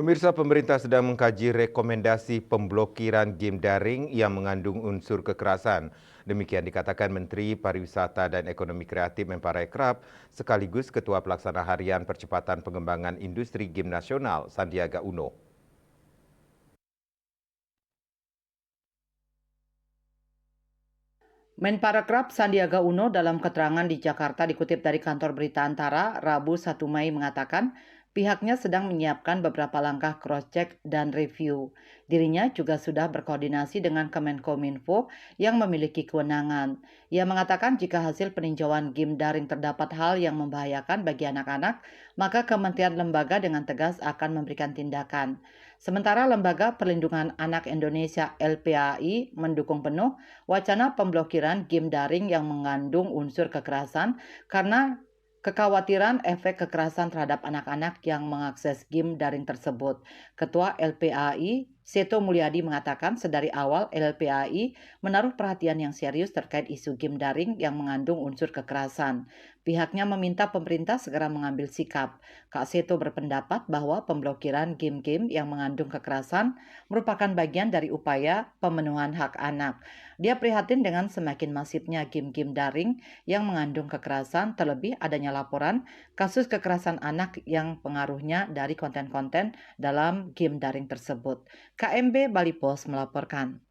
Pemirsa, pemerintah sedang mengkaji rekomendasi pemblokiran game daring yang mengandung unsur kekerasan. Demikian dikatakan Menteri Pariwisata dan Ekonomi Kreatif Menparekraf sekaligus Ketua Pelaksana Harian Percepatan Pengembangan Industri Game Nasional Sandiaga Uno. Menparekraf Sandiaga Uno dalam keterangan di Jakarta dikutip dari kantor berita Antara, Rabu 1 Mei mengatakan pihaknya sedang menyiapkan beberapa langkah cross-check dan review. Dirinya juga sudah berkoordinasi dengan Kemenkominfo yang memiliki kewenangan. Ia mengatakan jika hasil peninjauan game daring terdapat hal yang membahayakan bagi anak-anak, maka kementerian lembaga dengan tegas akan memberikan tindakan. Sementara Lembaga Perlindungan Anak Indonesia (LPAI) mendukung penuh wacana pemblokiran game daring yang mengandung unsur kekerasan karena kekhawatiran efek kekerasan terhadap anak-anak yang mengakses game daring tersebut. Ketua LPAI, Seto Mulyadi mengatakan sedari awal LPAI menaruh perhatian yang serius terkait isu game daring yang mengandung unsur kekerasan. Pihaknya meminta pemerintah segera mengambil sikap. Kak Seto berpendapat bahwa pemblokiran game-game yang mengandung kekerasan merupakan bagian dari upaya pemenuhan hak anak. Dia prihatin dengan semakin masifnya game-game daring yang mengandung kekerasan, terlebih adanya laporan kasus kekerasan anak yang pengaruhnya dari konten-konten dalam game daring tersebut. KMB Bali Post melaporkan.